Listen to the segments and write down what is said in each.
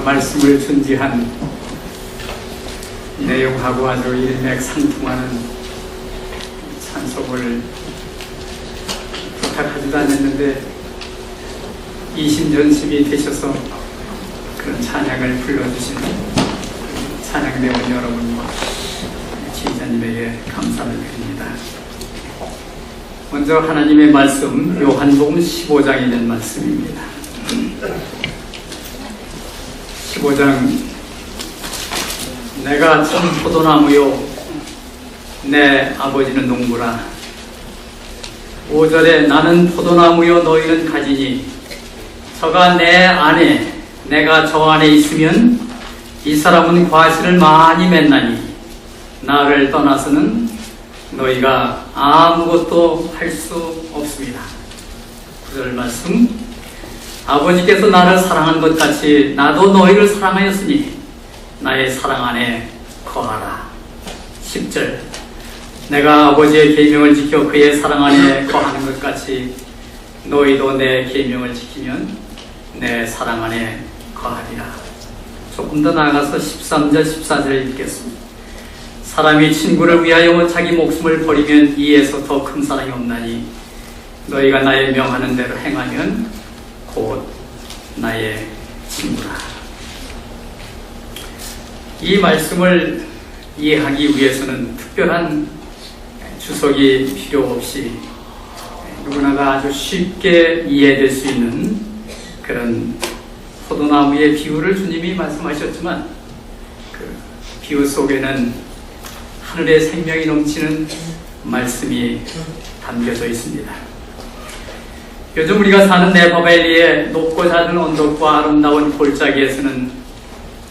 말씀을 준비한 내용하고 아주 일맥상통하는 찬송을 부탁하지도 않았는데 이심전심이 되셔서 그런 찬양을 불러주신 찬양대원 여러분과 지휘자님에게 감사를 드립니다. 먼저 하나님의 말씀 요한복음 15장에 있는 말씀입니다. 15장 내가 참 포도나무요 내 아버지는 농부라. 5절에 나는 포도나무요 너희는 가지니 저가 내 안에 내가 저 안에 있으면 이 사람은 과실을 많이 맺나니 나를 떠나서는 너희가 아무것도 할 수 없습니다. 9절 말씀 아버지께서 나를 사랑한 것 같이 나도 너희를 사랑하였으니 나의 사랑 안에 거하라. 10절 내가 아버지의 계명을 지켜 그의 사랑 안에 거하는 것 같이 너희도 내 계명을 지키면 내 사랑 안에 거하리라. 조금 더 나아가서 13절 14절을 읽겠습니다. 사람이 친구를 위하여 자기 목숨을 버리면 이에서 더 큰 사랑이 없나니 너희가 나의 명하는 대로 행하면 곧 나의 친구라. 이 말씀을 이해하기 위해서는 특별한 주석이 필요 없이 누구나가 아주 쉽게 이해될 수 있는 그런 포도나무의 비유를 주님이 말씀하셨지만 그 비유 속에는 하늘의 생명이 넘치는 말씀이 담겨져 있습니다. 요즘 우리가 사는 네바벨리의 높고 잦은 언덕과 아름다운 골짜기에서는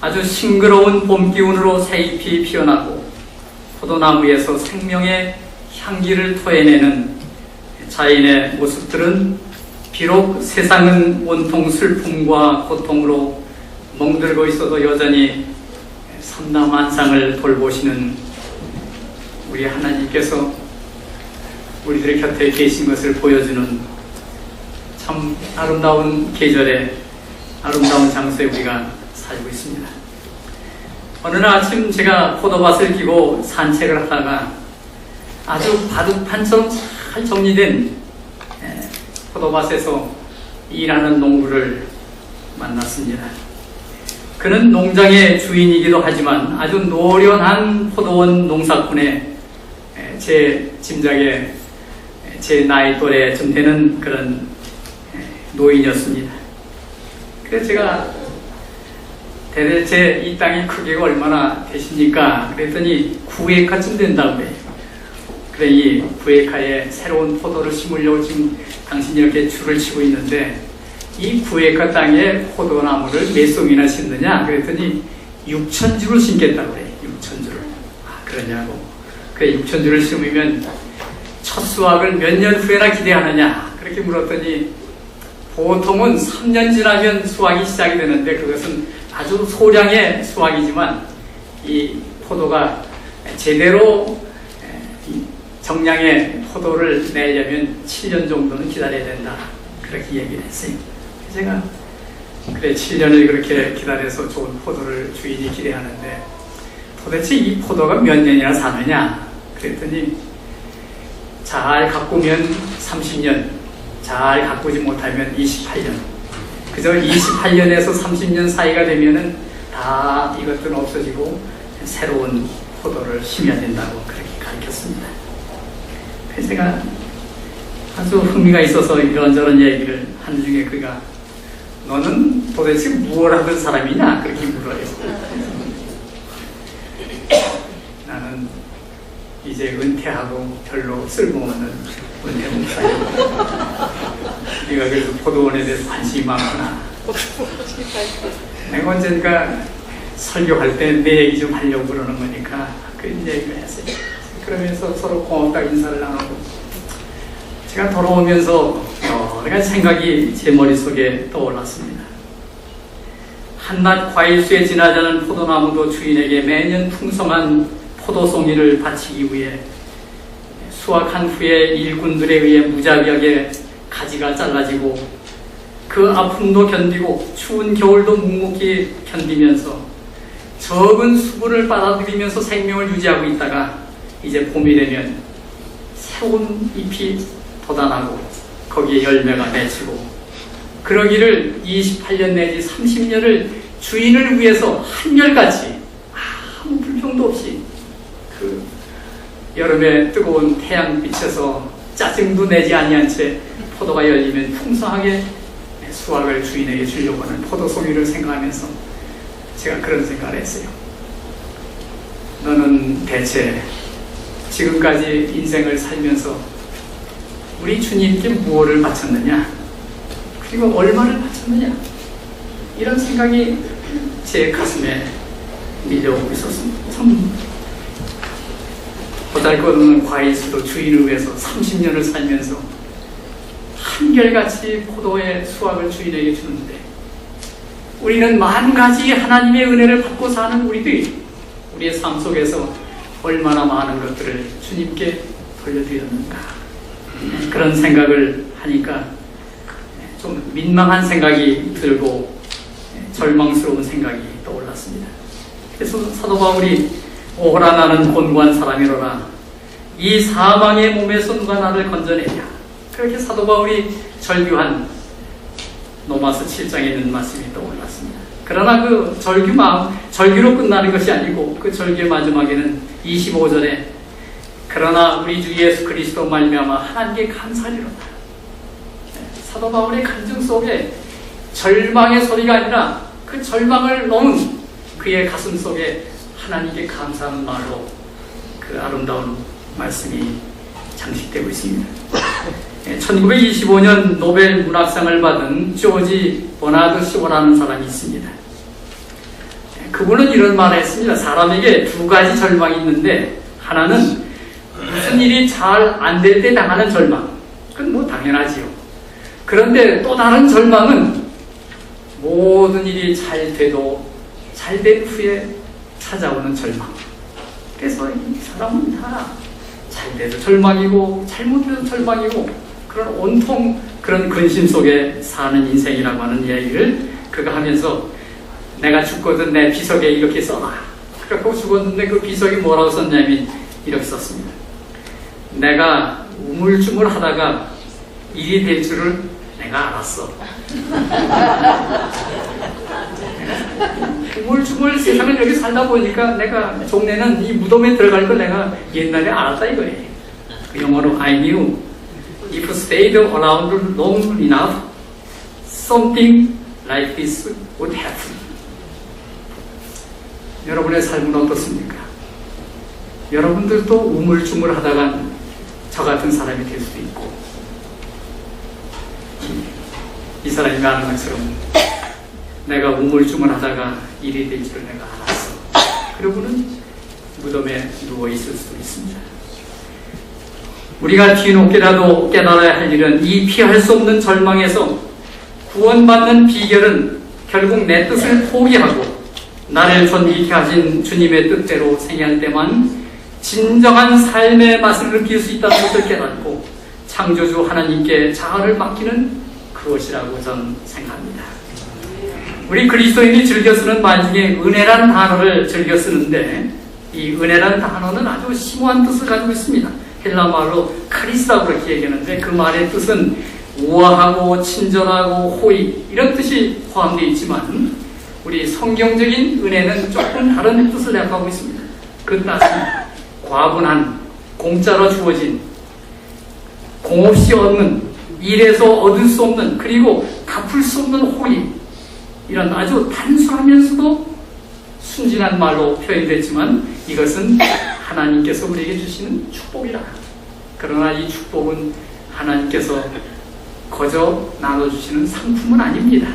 아주 싱그러운 봄 기운으로 새잎이 피어나고 포도나무에서 생명의 향기를 토해내는 자연의 모습들은 비록 세상은 온통 슬픔과 고통으로 멍들고 있어도 여전히 삼라만상을 돌보시는 우리 하나님께서 우리들 곁에 계신 것을 보여주는 참 아름다운 계절에 아름다운 장소에 우리가 살고 있습니다. 어느 날 아침 제가 포도밭을 끼고 산책을 하다가 아주 바둑판처럼 잘 정리된 포도밭에서 일하는 농부를 만났습니다. 그는 농장의 주인이기도 하지만 아주 노련한 포도원 농사꾼의 제 짐작에 제 나이 또래쯤 되는 그런 노인이었습니다. 그래서 제가 대체 이 땅의 크기가 얼마나 되십니까? 그랬더니 9에카쯤 된다고 해요. 그래 이 9에카에 새로운 포도를 심으려고 지금 당신이 이렇게 줄을 치고 있는데 이 9에카 땅에 포도나무를 몇 송이나 심느냐? 그랬더니 6,000주를 심겠다고 그래요. 6,000주를. 아, 그러냐고. 그래 6,000주를 심으면 첫 수확을 몇 년 후에나 기대하느냐? 그렇게 물었더니 보통은 3년 지나면 수확이 시작이 되는데 그것은 아주 소량의 수확이지만 이 포도가 제대로 정량의 포도를 내려면 7년 정도는 기다려야 된다. 그렇게 얘기를 했어요. 제가 그래 7년을 그렇게 기다려서 좋은 포도를 주인이 기대하는데 도대체 이 포도가 몇 년이나 사느냐? 그랬더니 잘 가꾸면 30년, 잘 가꾸지 못하면 28년. 그저 28년에서 30년 사이가 되면은 다 이것들은 없어지고 새로운 포도를 심어야 된다고 그렇게 가르쳤습니다. 그래서 제가 아주 흥미가 있어서 이런저런 얘기를 하는 중에 그가 너는 도대체 무엇을 하던 사람이냐? 그렇게 물어요. 나는 이제 은퇴하고 별로 쓸모없는 은퇴 목사이고 네가 그래도 포도원에 대해서 관심이 많구나. 내가 언젠가 설교할 때 내 얘기 좀 하려고 그러는 거니까 그 얘기를 했어요. 그러면서 서로 고맙다고 인사를 나누고 제가 돌아오면서 여러 가지 생각이 제 머릿속에 떠올랐습니다. 한낱 과일수에 지나지 않은 포도나무도 주인에게 매년 풍성한 포도송이를 바치기 위해 수확한 후에 일꾼들에 의해 무자비하게 가지가 잘라지고 그 아픔도 견디고 추운 겨울도 묵묵히 견디면서 적은 수분을 빨아들이면서 생명을 유지하고 있다가 이제 봄이 되면 새로운 잎이 돋아나고 거기에 열매가 맺히고 그러기를 28년 내지 30년을 주인을 위해서 한결같이 아무 불평도 없이 그 여름에 뜨거운 태양빛에서 짜증도 내지 아니한 채 포도가 열리면 풍성하게 수확을 주인에게 주려고 하는 포도송이를 생각하면서 제가 그런 생각을 했어요. 너는 대체 지금까지 인생을 살면서 우리 주님께 무엇을 바쳤느냐? 그리고 얼마를 바쳤느냐? 이런 생각이 제 가슴에 밀려오고 있었습니다. 참 보잘것없는 과일수도 주인을 위해서 30년을 살면서 한결같이 포도의 수확을 주인에게 주는데 우리는 만 가지 하나님의 은혜를 받고 사는 우리들이 우리의 삶 속에서 얼마나 많은 것들을 주님께 돌려드렸는가 그런 생각을 하니까 좀 민망한 생각이 들고 절망스러운 생각이 떠올랐습니다. 그래서 사도 바울이 오호라 나는 곤고한 사람이로라 이 사망의 몸에서 누가 나를 건져내냐 그렇게 사도 바울이 절규한 로마서 7장에 있는 말씀이 떠올랐습니다. 그러나 그 절규로 끝나는 것이 아니고 그 절규의 마지막에는 25절에 그러나 우리 주 예수 그리스도 말미암아 하나님께 감사하리로다. 사도 바울의 감정 속에 절망의 소리가 아니라 그 절망을 넘은 그의 가슴 속에 하나님께 감사하는 말로 그 아름다운 말씀이 장식되고 있습니다. 1925년 노벨 문학상을 받은 조지 버나드 쇼라는 사람이 있습니다. 그분은 이런 말을 했습니다. 사람에게 두 가지 절망이 있는데 하나는 무슨 일이 잘 안 될 때 당하는 절망. 그건 뭐 당연하지요. 그런데 또 다른 절망은 모든 일이 잘 돼도 잘 된 후에 찾아오는 절망. 그래서 이 사람은 다 잘 돼도 절망이고 잘못돼도 절망이고 그런 온통 그런 근심 속에 사는 인생이라고 하는 이야기를 그가 하면서 내가 죽거든 내 비석에 이렇게 써라. 그렇고 죽었는데 그 비석이 뭐라고 썼냐면 이렇게 썼습니다. 내가 우물쭈물 하다가 일이 될 줄을 내가 알았어. 우물쭈물 세상을 여기 살다 보니까 내가 종래는 이 무덤에 들어갈 걸 내가 옛날에 알았다 이거예요. 그 영어로 I knew if stayed around long enough something like this would happen. 여러분의 삶은 어떻습니까? 여러분들도 우물쭈물 하다가 저 같은 사람이 될 수도 있고 이 사람이 말하는 것처럼 내가 우물쭈물 하다가 일이 될 줄을 내가 알았어. 그러고는 무덤에 누워있을 수도 있습니다. 우리가 뒤늦게라도 깨달아야 할 일은 이 피할 수 없는 절망에서 구원받는 비결은 결국 내 뜻을 포기하고 나를 존귀케 하신 주님의 뜻대로 생활할 때만 진정한 삶의 맛을 느낄 수 있다는 것을 깨닫고 창조주 하나님께 자아를 맡기는 그것이라고 저는 생각합니다. 우리 그리스도인이 즐겨 쓰는 말 중에 은혜라는 단어를 즐겨 쓰는데 이 은혜라는 단어는 아주 심오한 뜻을 가지고 있습니다. 헬라 말로 카리스라고 그렇게 얘기하는데 그 말의 뜻은 우아하고 친절하고 호의 이런 뜻이 포함되어 있지만 우리 성경적인 은혜는 조금 다른 뜻을 내포하고 있습니다. 그 뜻은 과분한, 공짜로 주어진, 공없이 얻는, 일에서 얻을 수 없는, 그리고 갚을 수 없는 호의, 이런 아주 단순하면서도 순진한 말로 표현됐지만 이것은 하나님께서 우리에게 주시는 축복이라. 그러나 이 축복은 하나님께서 거저 나눠주시는 상품은 아닙니다.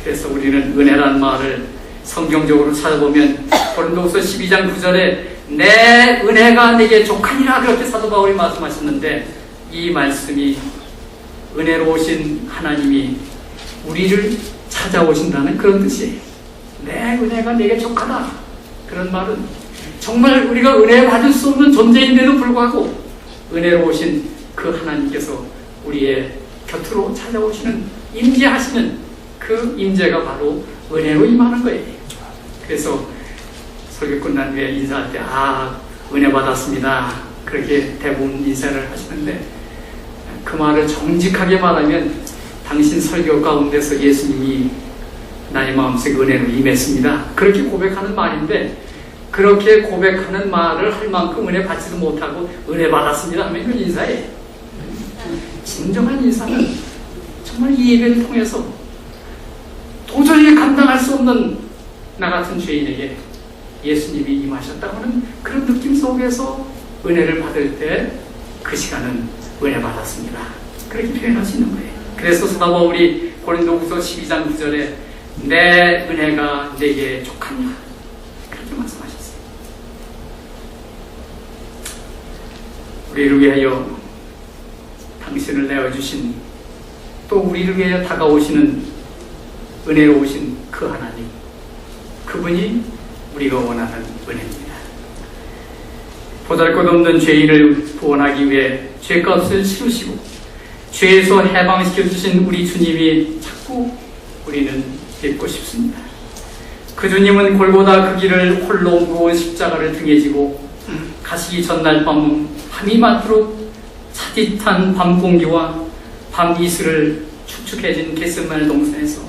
그래서 우리는 은혜라는 말을 성경적으로 찾아보면 고린도후서 12장 9절에 내 은혜가 내게 족하니라 그렇게 사도 바울이 말씀하셨는데 이 말씀이 은혜로우신 하나님이 우리를 찾아오신다는 그런 뜻이에요. 내 은혜가 내게 족하다. 그런 말은 정말 우리가 은혜 받을 수 없는 존재인데도 불구하고 은혜로우신 그 하나님께서 우리의 곁으로 찾아오시는 임재하시는 그 임재가 바로 은혜로 임하는 거예요. 그래서 설교 끝난 후에 인사할 때 은혜 받았습니다. 그렇게 대부분 인사를 하시는데 그 말을 정직하게 말하면 당신 설교 가운데서 예수님이 나의 마음속에 은혜로 임했습니다. 그렇게 고백하는 말인데 그렇게 고백하는 말을 할 만큼 은혜 받지도 못하고 은혜 받았습니다 하면 이건 인사예요. 진정한 인사는 정말 이 예배를 통해서 도저히 감당할 수 없는 나 같은 죄인에게 예수님이 임하셨다고 하는 그런 느낌 속에서 은혜를 받을 때 그 시간은 은혜 받았습니다. 그렇게 표현할 수 있는 거예요. 그래서 사도 바울이 고린도후서 12장 9절에 내 은혜가 내게 족하냐 그렇게 말씀하셨어요. 우리를 위하여 당신을 내어주신 또 우리를 위하여 다가오시는 은혜로우신 그 하나님, 그분이 우리가 원하는 은혜입니다. 보잘것없는 죄인을 구원하기 위해 죄값을 치르시고 죄에서 해방시켜주신 우리 주님이 자꾸 우리는 믿고 싶습니다. 그 주님은 골고다 그 길을 홀로 무거운 십자가를 등에 지고 가시기 전날 밤이 많도록 차디탄 밤 공기와 밤 이슬을 축축해진 겟세마네 동산에서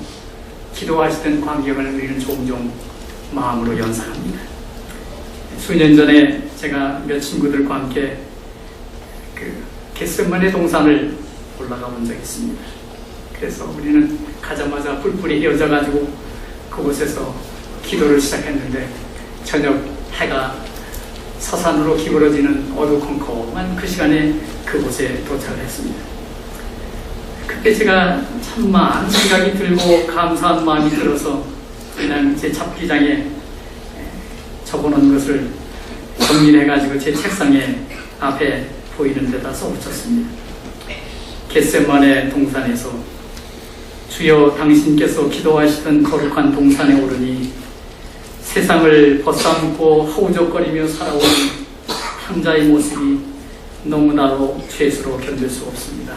기도하시던 광경을 우리는 종종 마음으로 연상합니다. 수년 전에 제가 몇 친구들과 함께 그 겟세마네 동산을 올라가 본 적이 있습니다. 그래서 우리는 가자마자 뿔뿔이 헤어져가지고 그곳에서 기도를 시작했는데 저녁 해가 서산으로 기울어지는 어두컴컴한 그 시간에 그곳에 도착을 했습니다. 그때 제가 참 많은 생각이 들고 감사한 마음이 들어서 그냥 제 잡기장에 적어놓은 것을 정리해가지고 제 책상에 앞에 보이는 데다 써붙였습니다. 겟세마네 동산에서 주여 당신께서 기도하시던 거룩한 동산에 오르니 세상을 벗삼고 허우적거리며 살아온 형자의 모습이 너무나도 죄수로 견딜 수 없습니다.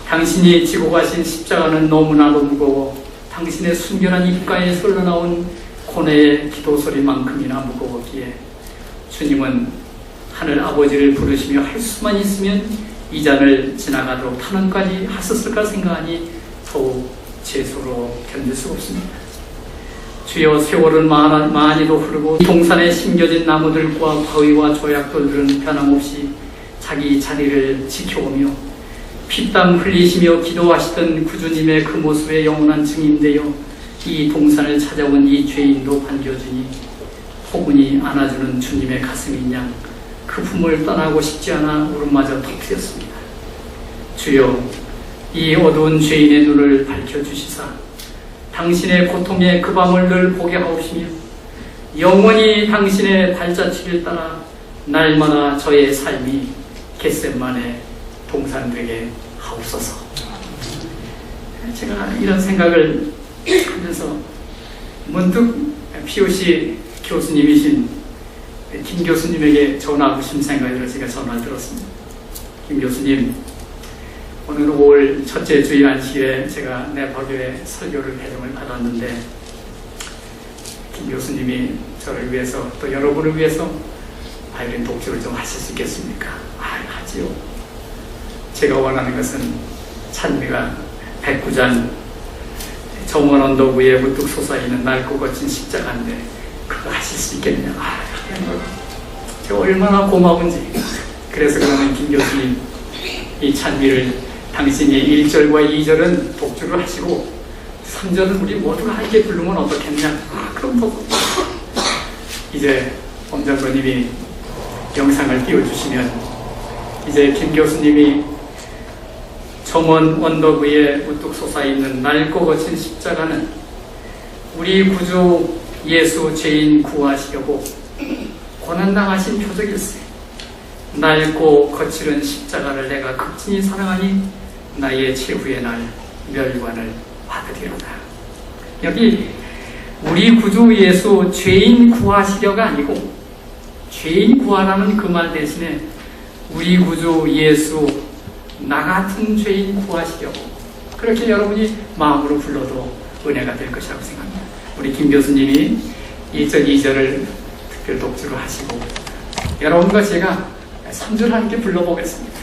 당신이 지고 가신 십자가는 너무나도 무거워 당신의 순결한 입가에 흘러나온 고뇌의 기도소리만큼이나 무거웠기에 주님은 하늘 아버지를 부르시며 할 수만 있으면 이 잔을 지나가도록 탄원까지 하셨을까 생각하니 더욱 죄수로 견딜 수 없습니다. 주여 세월은 많이도 흐르고 동산에 심겨진 나무들과 바위와 조약돌들은 변함없이 자기 자리를 지켜오며 피땀 흘리시며 기도하시던 구주님의 그 모습에 영원한 증인되어 이 동산을 찾아온 이 죄인도 반겨주니 포근히 안아주는 주님의 가슴인 양 그 품을 떠나고 싶지 않아 울음마저 터뜨렸습니다. 주여 이 어두운 죄인의 눈을 밝혀주시사 당신의 고통의 그 밤을 늘 보게 하옵시며 영원히 당신의 발자취를 따라 날마다 저의 삶이 겟세마네 동산되게 하옵소서. 제가 이런 생각을 하면서 문득 POC 교수님이신 김 교수님에게 전화하고 싶은 생각이 들어 제가 전화를 들었습니다. 김 교수님, 오늘 5월 첫째 주일 안식일에 제가 네바교에 설교를 배정을 받았는데 김 교수님이 저를 위해서 또 여러분을 위해서 바이올린 독주를 좀 하실 수 있겠습니까? 하지요. 제가 원하는 것은 찬미가 109장 정원 언덕 위에 우뚝 솟아있는 낡고 거친 십자가인데 그거 하실 수 있겠냐? 제가 얼마나 고마운지. 그래서 그러면 김 교수님 이 찬미를 당신이 1절과 2절은 독주를 하시고 3절은 우리 모두가 함께 부르면 어떻겠냐? 그럼 더 이제 엄장로님이 영상을 띄워주시면 이제 김 교수님이 정원 언덕 위에 우뚝 솟아있는 낡고 거친 십자가는 우리 구주 예수 죄인 구하시려고 고난당하신 표적일세. 낡고 거칠은 십자가를 내가 극진히 사랑하니 나의 최후의 날 멸관을 받으리로다. 여기 우리 구주 예수 죄인 구하시려가 아니고 죄인 구하라는 그 말 대신에 우리 구주 예수 나 같은 죄인 구하시려고 그렇게 여러분이 마음으로 불러도 은혜가 될 것이라고 생각합니다. 우리 김 교수님이 1절, 2절을 특별 독주로 하시고 여러분과 제가 3절 함께 불러보겠습니다.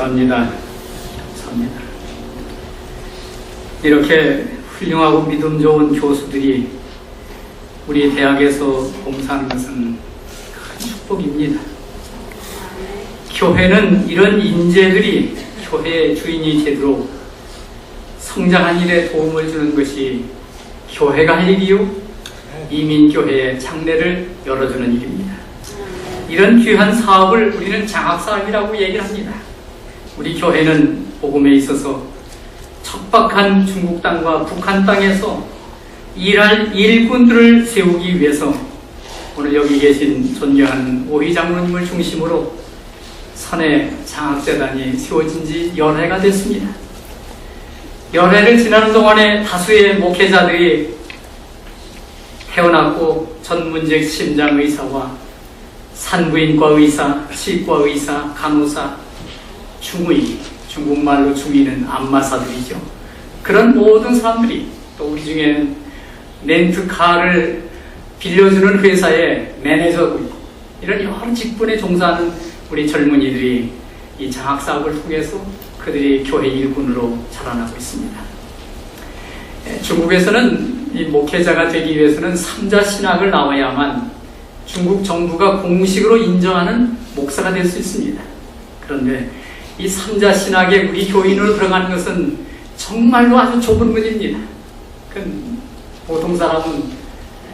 감사합니다. 감사합니다. 이렇게 훌륭하고 믿음 좋은 교수들이 우리 대학에서 봉사하는 것은 큰 축복입니다. 교회는 이런 인재들이 교회의 주인이 되도록 성장한 일에 도움을 주는 것이 교회가 할 일이요, 이민교회의 장례를 열어주는 일입니다. 이런 귀한 사업을 우리는 장학사업이라고 얘기를 합니다. 우리 교회는 복음에 있어서 척박한 중국 땅과 북한 땅에서 일할 일꾼들을 세우기 위해서 오늘 여기 계신 존경하는 오희 장로님을 중심으로 선의 장학재단이 세워진 지 열해가 됐습니다. 열해를 지나는 동안에 다수의 목회자들이 태어났고 전문직 심장의사와 산부인과 의사, 치과 의사, 간호사, 중의, 중국말로 중의는 안마사들이죠. 그런 모든 사람들이, 또 우리 중에는 렌트카를 빌려주는 회사의 매니저도 있고, 이런 여러 직분에 종사하는 우리 젊은이들이 이 장학사업을 통해서 그들이 교회 일꾼으로 자라나고 있습니다. 중국에서는 이 목회자가 되기 위해서는 삼자 신학을 나와야만 중국 정부가 공식으로 인정하는 목사가 될 수 있습니다. 그런데 이 삼자 신학에 우리 교인으로 들어가는 것은 정말로 아주 좁은 문입니다. 보통 사람은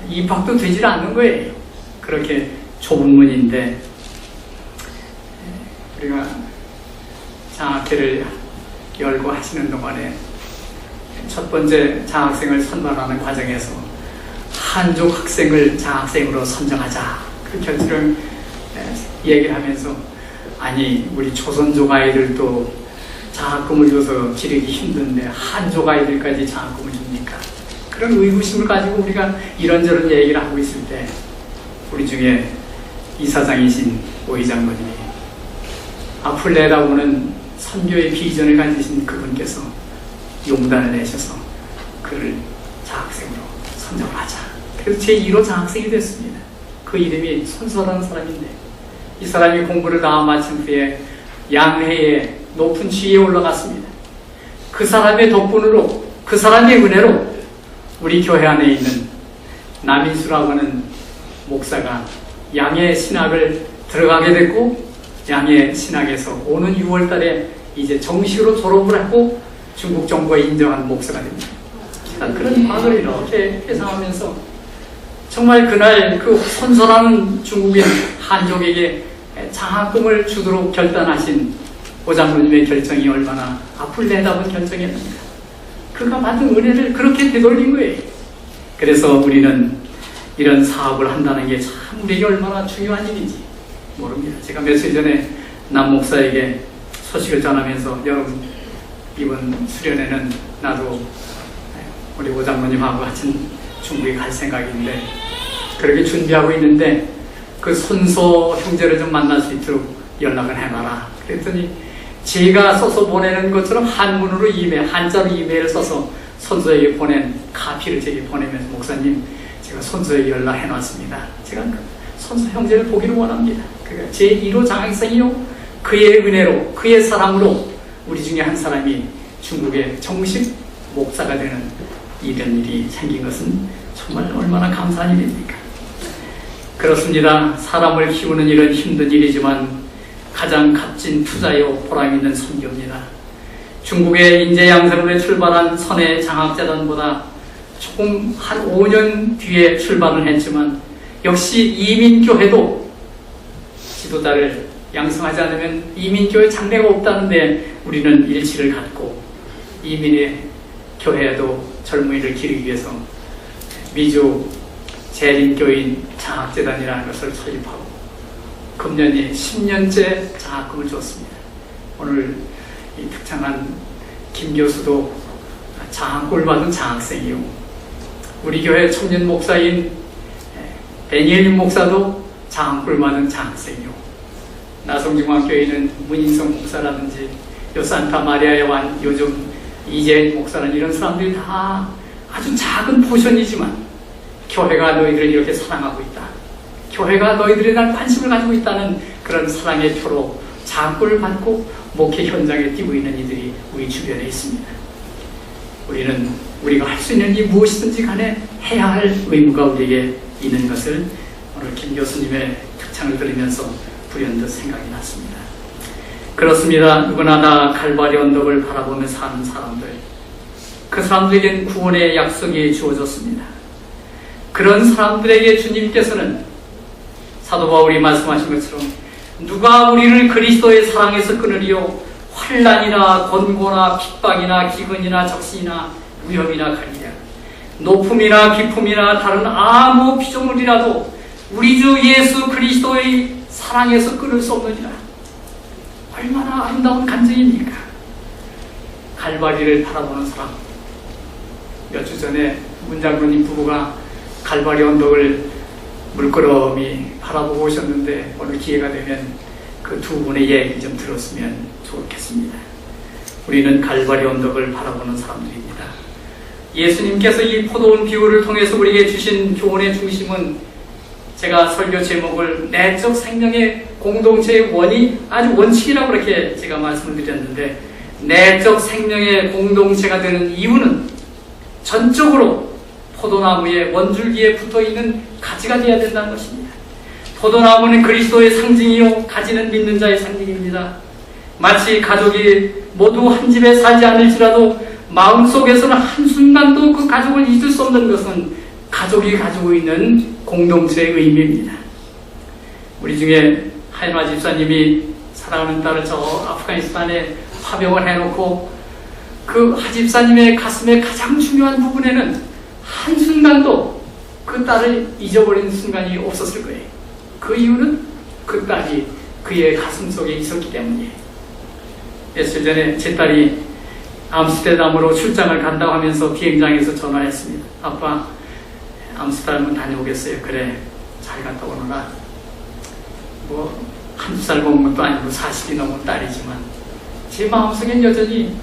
입학도 되질 않는 거예요. 그렇게 좁은 문인데, 우리가 장학회를 열고 하시는 동안에 첫 번째 장학생을 선발하는 과정에서 한족 학생을 장학생으로 선정하자, 그 결정을 얘기를 하면서, 아니 우리 조선족 아이들도 장학금을 줘서 기르기 힘든데 한족 아이들까지 장학금을 줍니까? 그런 의구심을 가지고 우리가 이런저런 얘기를 하고 있을 때, 우리 중에 이사장이신 오희 장로님이 앞을 내다보는 선교의 비전을 가지신 그분께서 용단을 내셔서 그를 장학생으로 선정을 하자. 그래서 제1호 장학생이 됐습니다. 그 이름이 손서라는 사람인데, 이 사람이 공부를 다 마친 후에 양해에 높은 지위에 올라갔습니다. 그 사람의 덕분으로, 그 사람의 은혜로 우리 교회 안에 있는 남인수라고 하는 목사가 양해 신학을 들어가게 됐고, 양해 신학에서 오는 6월 달에 이제 정식으로 졸업을 하고 중국 정부가 인정한 목사가 됩니다. 그런 과거를 이렇게 회상하면서 정말 그날 그 선선한 중국인 한족에게 장학금을 주도록 결단하신 오 장로님의 결정이 얼마나 앞을 내다본 결정이었습니까? 그가 받은 은혜를 그렇게 되돌린 거예요. 그래서 우리는 이런 사업을 한다는 게 참 우리에게 얼마나 중요한 일인지 모릅니다. 제가 며칠 전에 남 목사에게 소식을 전하면서, 여러분 이번 수련회는 나도 우리 오 장로님하고 같이 중국에 갈 생각인데 그렇게 준비하고 있는데 그 손소 형제를 좀 만날 수 있도록 연락을 해놔라. 그랬더니 제가 써서 보내는 것처럼 한문으로 한자로 이메일을 써서 손소에게 보낸 카피를 제게 보내면서, 목사님 제가 손소에게 연락해놨습니다. 제가 손소 형제를 보기를 원합니다. 그가 제1호 장학생이요, 그의 은혜로, 그의 사랑으로 우리 중에 한 사람이 중국의 정식 목사가 되는 이런 일이 생긴 것은 정말 얼마나 감사한 일입니까? 그렇습니다. 사람을 키우는 일은 힘든 일이지만 가장 값진 투자요 보람 있는 선교입니다. 중국의 인재 양성으로 출발한 선의 장학재단보다 조금 한 5년 뒤에 출발을 했지만, 역시 이민교회도 지도자를 양성하지 않으면 이민교회 장래가 없다는데 우리는 일치를 갖고 이민의 교회에도 젊은이를 기르기 위해서 미주 재림교인 장학재단이라는 것을 설립하고 금년이 10년째 장학금을 줬습니다. 오늘 이 특창한 김 교수도 장학금을 받은 장학생이요, 우리 교회 청년 목사인 베니엘 목사도 장학금을 받은 장학생이요, 나성중앙교회는 문인성 목사라든지 요 산타 마리아에 완 요즘 이재인 목사라는 이런 사람들이 다 아주 작은 포션이지만 교회가 너희들을 이렇게 사랑하고 있다, 교회가 너희들에 대한 관심을 가지고 있다는 그런 사랑의 표로 장학금을 받고 목회 현장에 뛰고 있는 이들이 우리 주변에 있습니다. 우리는 우리가 할 수 있는 일 무엇이든지 간에 해야 할 의무가 우리에게 있는 것을 오늘 김 교수님의 특창을 들으면서 불현듯 생각이 났습니다. 그렇습니다. 누구나 다 갈바리 언덕을 바라보며 사는 사람들, 그 사람들에겐 구원의 약속이 주어졌습니다. 그런 사람들에게 주님께서는 사도 바울이 말씀하신 것처럼 누가 우리를 그리스도의 사랑에서 끊으리요 환난이나 권고나 핍박이나 기근이나 적신이나 위험이나 가리랴 높음이나 깊음이나 다른 아무 피조물이라도 우리 주 예수 그리스도의 사랑에서 끊을 수 없느니라. 얼마나 아름다운 간증입니까? 갈바리를 바라보는 사람. 몇 주 전에 문장로님 부부가 갈바리 언덕을 물끄러미 바라보고 오셨는데 오늘 기회가 되면 그 두 분의 얘기 좀 들었으면 좋겠습니다. 우리는 갈바리 언덕을 바라보는 사람들입니다. 예수님께서 이 포도원 비유를 통해서 우리에게 주신 교훈의 중심은 제가 설교 제목을 내적 생명의 공동체의 아주 원칙이라고 그렇게 제가 말씀을 드렸는데 내적 생명의 공동체가 되는 이유는 전적으로 포도나무의 원줄기에 붙어있는 가지가 되어야 된다는 것입니다. 포도나무는 그리스도의 상징이요 가지는 믿는 자의 상징입니다. 마치 가족이 모두 한 집에 살지 않을지라도 마음속에서는 한순간도 그 가족을 잊을 수 없는 것은 가족이 가지고 있는 공동체의 의미입니다. 우리 중에 하이마 집사님이 사랑하는 딸을 저 아프가니스탄에 파병을 해놓고 그 하집사님의 가슴의 가장 중요한 부분에는 한순간도 그 딸을 잊어버리는 순간이 없었을 거예요. 그 이유는 그 딸이 그의 가슴 속에 있었기 때문이에요. 며칠 전에 제 딸이 암스테르담으로 출장을 간다고 하면서 비행장에서 전화했습니다. 아빠, 암스테르담 다녀오겠어요. 그래, 잘 갔다 오너라. 뭐 한두 살 먹은 것도 아니고 40이 넘은 딸이지만 제 마음속엔 여전히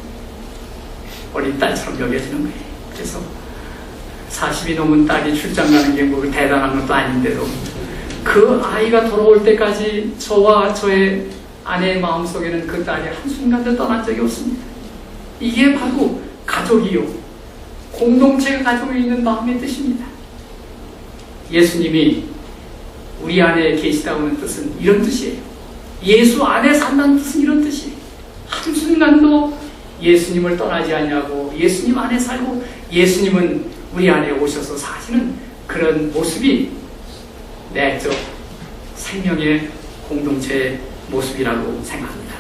어린 딸처럼 여겨지는 거예요. 그래서 40이 넘은 딸이 출장 가는 게 뭐 대단한 것도 아닌데도 그 아이가 돌아올 때까지 저와 저의 아내의 마음속에는 그 딸이 한순간도 떠난 적이 없습니다. 이게 바로 가족이요 공동체가 가지고 있는 마음의 뜻입니다. 예수님이 우리 안에 계시다고 하는 뜻은 이런 뜻이에요. 예수 안에 산다는 뜻은 이런 뜻이에요. 한순간도 예수님을 떠나지 않냐고 예수님 안에 살고 예수님은 우리 안에 오셔서 사시는 그런 모습이 내적 생명의 공동체의 모습이라고 생각합니다.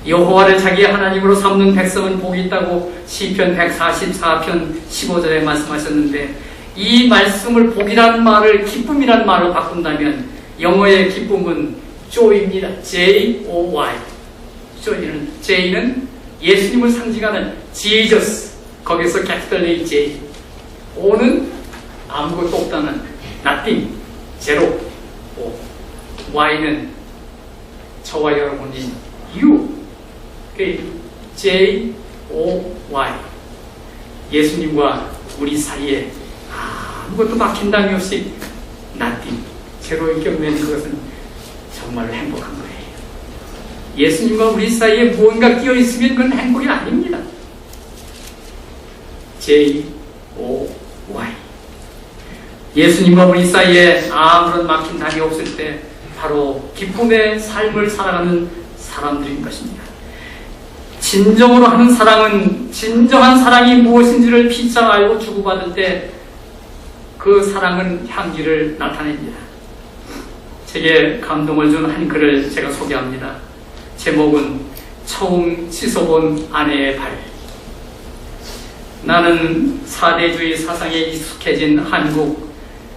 여호와를 자기의 하나님으로 삼는 백성은 복이 있다고 시편 144편 15절에 말씀하셨는데 이 말씀을 복이라는 말을 기쁨이라는 말로 바꾼다면 영어의 기쁨은 joy입니다. J-O-Y. J는 예수님을 상징하는 Jesus. 거기서 capital A, J. O는 아무것도 없다는 nothing, 제로. O. Y는 저와 여러분인 you. J-O-Y. 예수님과 우리 사이에 아무것도 막힌 담이 없이 nothing, 제로의 경우에는 그것은 정말로 행복한 거예요. 예수님과 우리 사이에 무언가 끼어 있으면 그건 행복이 아닙니다. J-O-Y. 예수님과 우리 사이에 아무런 막힌 담이 없을 때 바로 기쁨의 삶을 살아가는 사람들인 것입니다. 진정으로 하는 사랑은 진정한 사랑이 무엇인지를 피차 알고 주고받을 때 그 사랑은 향기를 나타냅니다. 제게 감동을 준 한 글을 제가 소개합니다. 제목은 처음 씻어본 아내의 발. 나는 사대주의 사상에 익숙해진 한국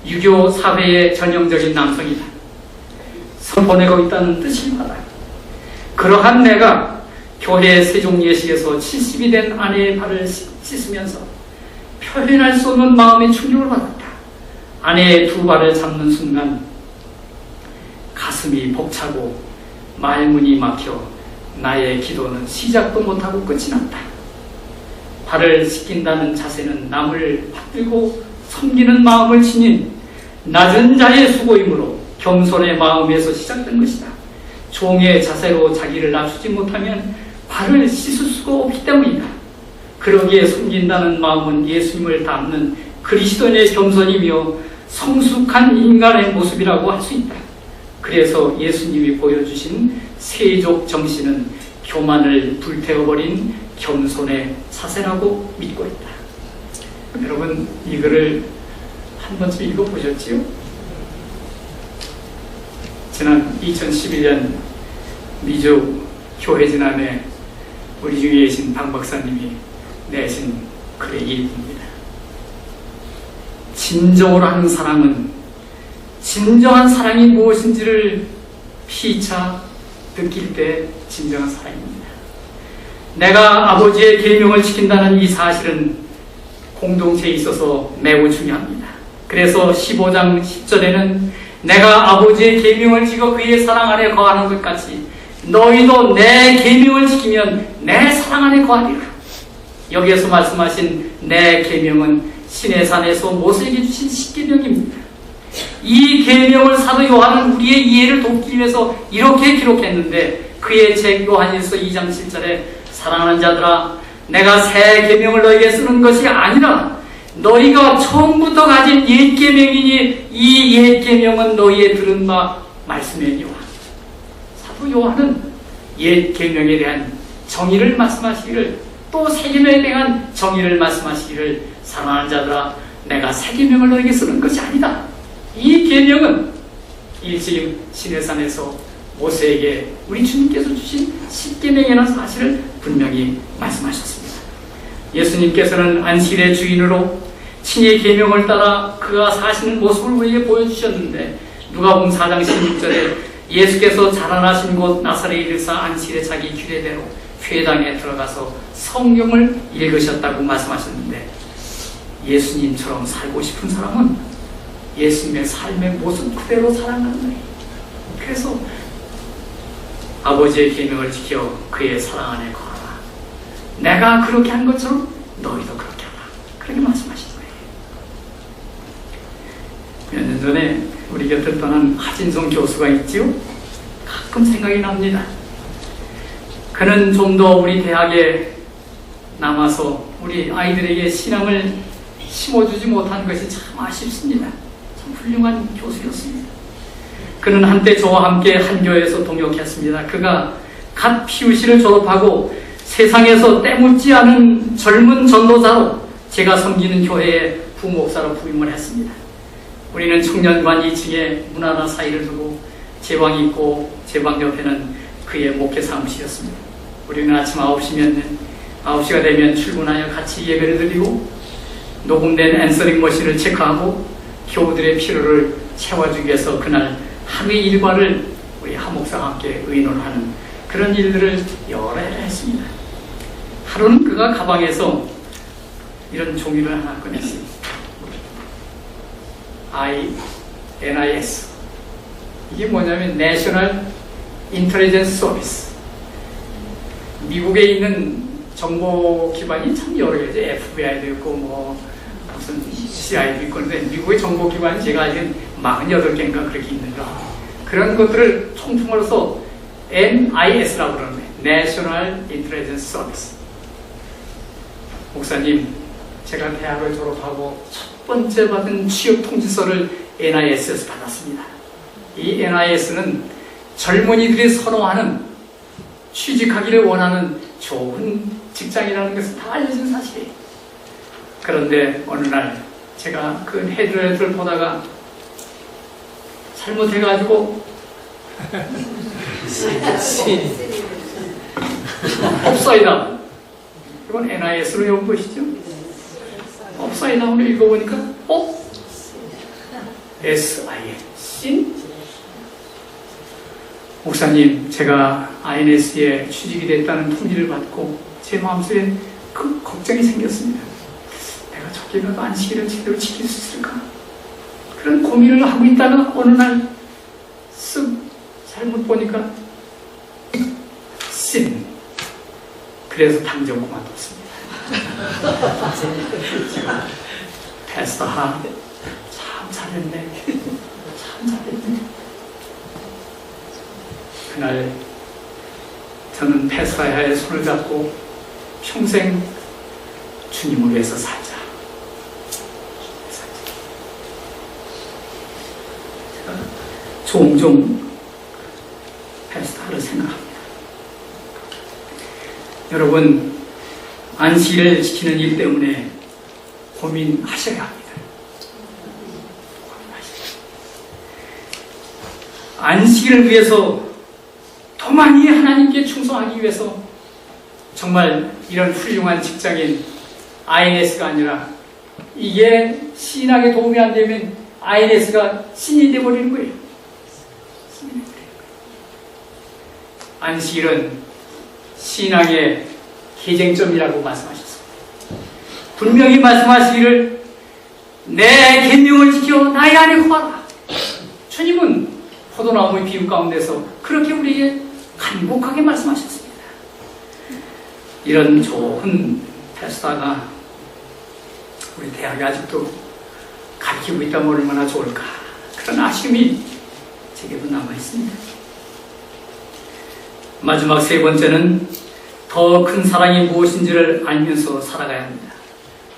유교 사회의 전형적인 남성이다. 보내고 있다는 뜻입니다. 그러한 내가 교회 세종예식에서 70이 된 아내의 발을 씻으면서 표현할 수 없는 마음의 충격을 받았다. 아내의 두 발을 잡는 순간 가슴이 벅차고 말문이 막혀 나의 기도는 시작도 못하고 끝이 났다. 발을 씻긴다는 자세는 남을 받들고 섬기는 마음을 지닌 낮은 자의 수고이므로 겸손의 마음에서 시작된 것이다. 종의 자세로 자기를 낮추지 못하면 발을 씻을 수가 없기 때문이다. 그러기에 섬긴다는 마음은 예수님을 닮는 그리스도인의 겸손이며 성숙한 인간의 모습이라고 할 수 있다. 그래서 예수님이 보여주신 세족 정신은 교만을 불태워버린 겸손의 자세라고 믿고 있다. 여러분 이 글을 한 번쯤 읽어보셨지요? 지난 2011년 미주 교회지남에 우리 중에 계신 박 박사님이 내신 글의 일부입니다. 진정으로 하는 사랑은 진정한 사랑이 무엇인지를 피차 느낄 때 진정한 사랑입니다. 내가 아버지의 계명을 지킨다는 이 사실은 공동체에 있어서 매우 중요합니다. 그래서 15장 10절에는 내가 아버지의 계명을 지켜 그의 사랑 안에 거하는 것 같이 너희도 내 계명을 지키면 내 사랑 안에 거하리라. 여기에서 말씀하신 내 계명은 시내산에서 모세에게 주신 십계명입니다. 이 계명을 사도 요한은 우리의 이해를 돕기 위해서 이렇게 기록했는데 그의 책 요한일서 2장 7절에 사랑하는 자들아 내가 새 계명을 너에게 쓰는 것이 아니라 너희가 처음부터 가진 옛 계명이니 이 옛 계명은 너희의 들은 바 말씀이니와. 사도 요한은 옛 계명에 대한 정의를 말씀하시기를 또 새 계명에 대한 정의를 말씀하시기를 사랑하는 자들아 내가 새 계명을 너에게 쓰는 것이 아니다. 이 계명은 일찍 시내산에서 모세에게 우리 주님께서 주신 십계명이라는 사실을 분명히 말씀하셨습니다. 예수님께서는 안식일의 주인으로 친히 계명을 따라 그가 사시는 모습을 우리에게 보여주셨는데 누가복음 4장 16절에 예수께서 자라나신 곳 나사렛에 이르사 안식일에 자기 규례대로 회당에 들어가서 성경을 읽으셨다고 말씀하셨는데 예수님처럼 살고 싶은 사람은 예수님의 삶의 모습 그대로 살아가는 거예요. 그래서 아버지의 계명을 지켜 그의 사랑 안에 거하라. 내가 그렇게 한 것처럼 너희도 그렇게 하라. 그렇게 말씀하신 거예요. 몇 년 전에 우리 곁을 떠난 하진성 교수가 있지요. 가끔 생각이 납니다. 그는 좀 더 우리 대학에 남아서 우리 아이들에게 신앙을 심어주지 못한 것이 참 아쉽습니다. 참 훌륭한 교수였습니다. 그는 한때 저와 함께 한 교회에서 동역했습니다. 그가 갓 PUC를 졸업하고 세상에서 때묻지 않은 젊은 전도자로 제가 섬기는 교회에 부목사로 부임을 했습니다. 우리는 청년관 2층에 문 하나 사이를 두고 제방이 있고 제방 옆에는 그의 목회 사무실이었습니다. 우리는 아침 9시가 되면 출근하여 같이 예배를 드리고 녹음된 앤서링 머신을 체크하고 교우들의 필요를 채워주기 위해서 그날 하루의 일과를 우리 하목사와 함께 의논하는 그런 일들을 여러 해 했습니다. 하루는 그가 가방에서 이런 종이를 하나 꺼냈습니다. NIS. 이게 뭐냐면 National Intelligence Service. 미국에 있는 정보 기관이 참 여러 개죠. FBI도 있고 뭐 무슨 CIA도 있고 그런데 미국의 정보 기관이 제가 알기로는 48개인가 그렇게 있는가. 그런 것들을 총통으로서 NIS라고 그러는데 National Intelligence Service. 목사님, 제가 대학을 졸업하고 첫 번째 받은 취업 통지서를 NIS에서 받았습니다. 이 NIS는 젊은이들이 선호하는 취직하기를 원하는 좋은 직장이라는 것을 다 알려진 사실이에요. 그런데 어느 날 제가 그 헤드라이트를 보다가 잘못해가지고 업사이다. 이건 NIS로 연 것이죠. 업사이다운을 읽어보니까 SIN 신? 목사님, 제가 INS에 취직이 됐다는 통지를 받고 제 마음속에 그 걱정이 생겼습니다. 내가 저기 가서 안식일을 제대로 지킬 수 있을까? 그런 고민을 하고 있다가 어느 날 쓱 잘못 보니까 신. 그래서 당장 그만뒀습니다. 제가 패스터 참 잘했네. 참 잘했네. 그날 저는 패스터의 손을 잡고 평생 주님을 위해서 살자. 제가 종종 패스터를 생각합니다. 여러분, 안식일을 지키는 일 때문에 고민하셔야 합니다. 안식일을 위해서 더 많이 하나님께 충성하기 위해서 정말 이런 훌륭한 직장인 INS가 아니라 이게 신학에 도움이 안 되면 INS가 신이 되어버리는 거예요. 안식일은 신앙의 개쟁점이라고 말씀하셨습니다. 분명히 말씀하시기를 내 계명을 지켜 나의 안에 거하라. 주님은 포도나무의 비유 가운데서 그렇게 우리에게 간곡하게 말씀하셨습니다. 이런 좋은 패스다가 우리 대학에 아직도 가르치고 있다면 얼마나 좋을까. 그런 아쉬움이 제게도 남아있습니다. 마지막 세 번째는 더 큰 사랑이 무엇인지를 알면서 살아가야 합니다.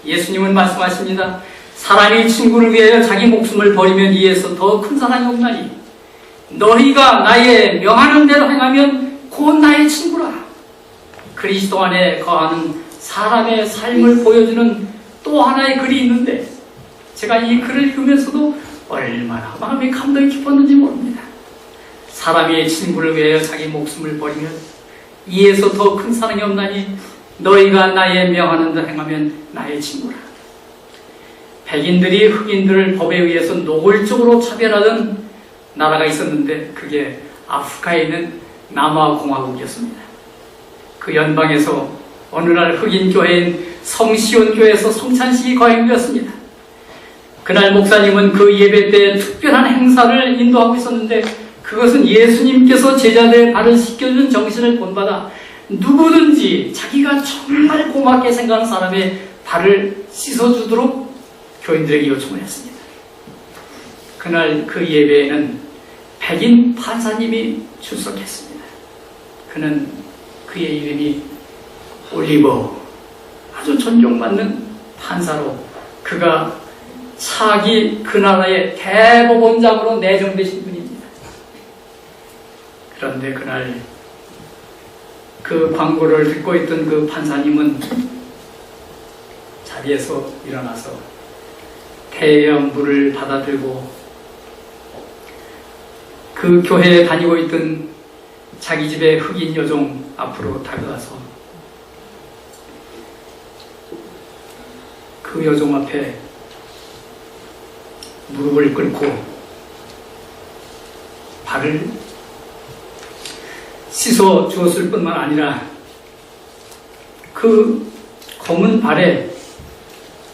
예수님은 말씀하십니다. 사람이 친구를 위하여 자기 목숨을 버리면 이에서 더 큰 사랑이 없나니 너희가 나의 명하는 대로 행하면 곧 나의 친구라. 그리스도 안에 거하는 사람의 삶을 보여주는 또 하나의 글이 있는데 제가 이 글을 읽으면서도 얼마나 마음이 감동이 깊었는지 모릅니다. 사람이 친구를 위하여 자기 목숨을 버리면 이에서 더 큰 사랑이 없나니 너희가 나의 명하는 대로 행하면 나의 친구라. 백인들이 흑인들을 법에 의해서 노골적으로 차별하던 나라가 있었는데 그게 아프리카에 있는 남아공화국이었습니다. 그 연방에서 어느 날 흑인 교회인 성시온 교회에서 성찬식이 거행되었습니다. 그날 목사님은 그 예배 때 특별한 행사를 인도하고 있었는데 그것은 예수님께서 제자들의 발을 씻겨준 정신을 본받아 누구든지 자기가 정말 고맙게 생각하는 사람의 발을 씻어주도록 교인들에게 요청을 했습니다. 그날 그 예배에는 백인 판사님이 출석했습니다. 그는 그의 이름이 올리버, 아주 존경받는 판사로 그가 차기 그 나라의 대법원장으로 내정되신 분입니다. 그런데 그날 그 광고를 듣고 있던 그 판사님은 자리에서 일어나서 태양 물을 받아들고 그 교회에 다니고 있던 자기 집의 흑인 여종 앞으로 다가가서 그 여종 앞에 무릎을 꿇고 발을 씻어 주었을 뿐만 아니라 그 검은 발에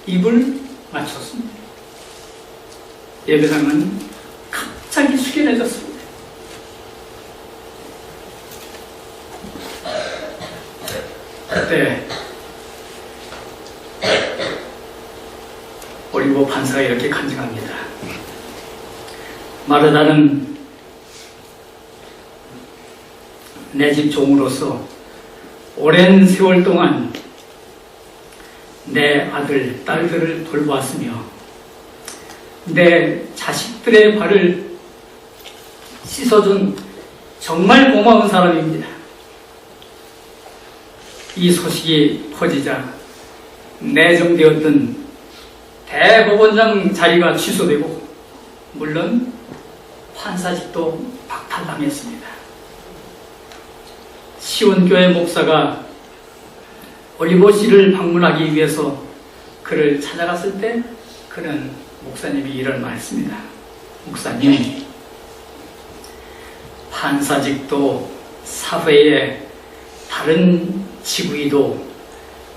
입을 맞췄습니다. 예배당은 갑자기 숙연해졌습니다. 그때 올리버 판사가 이렇게 간증합니다. 마르다는 내 집 종으로서 오랜 세월 동안 내 아들, 딸들을 돌보았으며 내 자식들의 발을 씻어준 정말 고마운 사람입니다. 이 소식이 퍼지자 내정되었던 대법원장 자리가 취소되고 물론 판사직도 박탈당했습니다. 시온교회 목사가 올리버 씨를 방문하기 위해서 그를 찾아갔을 때 그는 목사님이 이런 말했습니다. 목사님, 판사직도 사회의 다른 직위도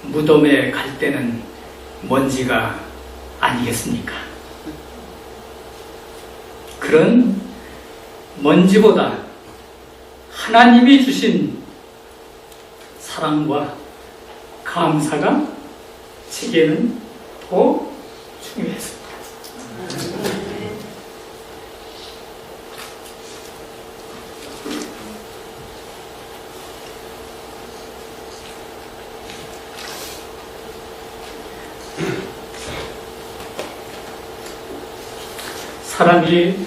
무덤에 갈 때는 먼지가 아니겠습니까? 그런 먼지보다 하나님이 주신 사랑과 감사가 제게는 더 중요했습니다. 사람이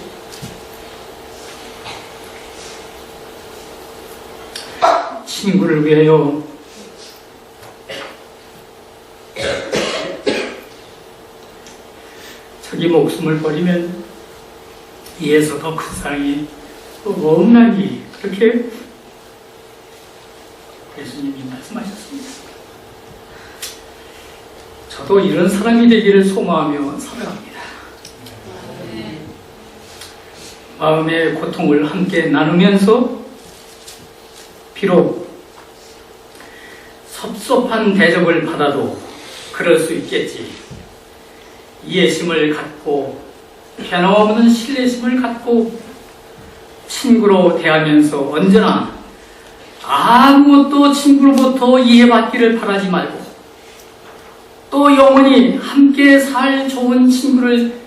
친구를 위하여 자기 목숨을 버리면 이에서 더 큰 사랑이 또 없나니, 그렇게 예수님이 말씀하셨습니다. 저도 이런 사람이 되기를 소망하며 살아갑니다. 마음의 고통을 함께 나누면서 비록 섭섭한 대접을 받아도 그럴 수 있겠지. 이해심을 갖고 변함없는 신뢰심을 갖고 친구로 대하면서 언제나 아무것도 친구로부터 이해받기를 바라지 말고 또 영원히 함께 살 좋은 친구를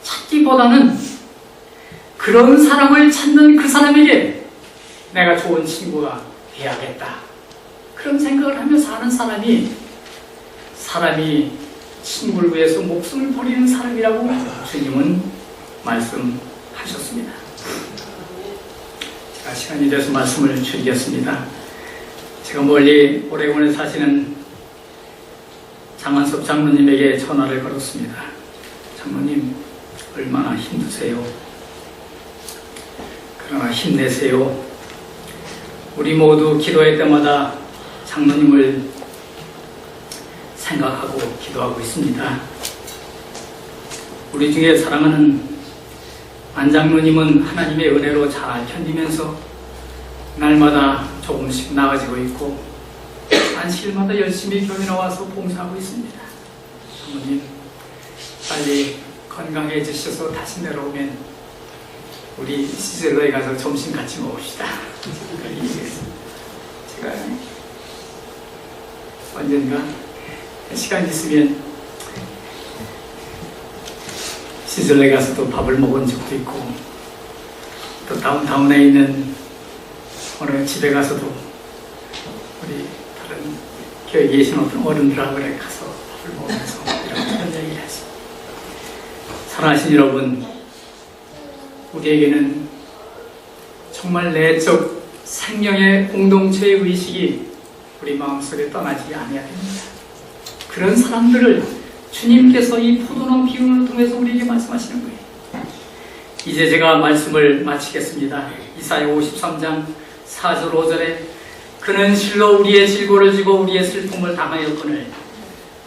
찾기보다는 그런 사람을 찾는 그 사람에게 내가 좋은 친구가 되어야겠다. 그런 생각을 하며 사는 사람이 친구를 위해서 목숨을 버리는 사람이라고 주님은 말씀하셨습니다. 제가 시간이 돼서 말씀을 줄이겠습니다. 제가 멀리 오레곤에 사시는 장한섭 장로님에게 전화를 걸었습니다. 장로님, 얼마나 힘드세요? 그러나 힘내세요. 우리 모두 기도할 때마다 장로님을 생각하고 기도하고 있습니다. 우리 중에 사랑하는 안 장로님은 하나님의 은혜로 잘 견디면서 날마다 조금씩 나아지고 있고 안식일마다 열심히 교회 나와서 봉사하고 있습니다. 장로님, 빨리 건강해지셔서 다시 내려오면 우리 시절로에 가서 점심 같이 먹읍시다. 제가 언젠가 시간 있으면 시절로에 가서 또 밥을 먹은 적도 있고 또 다운타운에 있는 어느 집에 가서도 우리 다른 교회에 계신 어떤 어른들하고 가서 밥을 먹으면서 이런 얘기를 했습니다. 사랑하신 여러분, 우리에게는 정말 내적 생명의 공동체의 의식이 우리 마음속에 떠나지 않아야 됩니다. 그런 사람들을 주님께서 이 포도나무 비유를 통해서 우리에게 말씀하시는 거예요. 이제 제가 말씀을 마치겠습니다. 이사야 53장 4절 5절에 그는 실로 우리의 질고를 지고 우리의 슬픔을 당하였거늘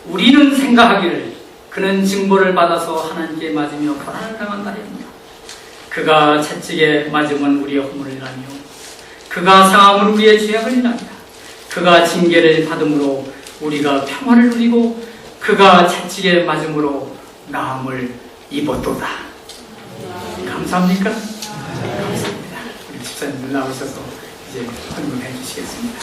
우리는 생각하기를 그는 징벌을 받아서 하나님께 맞으며 고난을 당한다 합니다. 그가 채찍에 맞으면 우리의 허물을 나며 그가 상함은 우리의 죄악을 인합니다. 그가 징계를 받음으로 우리가 평화를 누리고 그가 채찍에 맞음으로 나음을 입었도다. 감사합니까? 감사합니다. 우리 집사님들 나오셔서 이제 헌금해 주시겠습니다.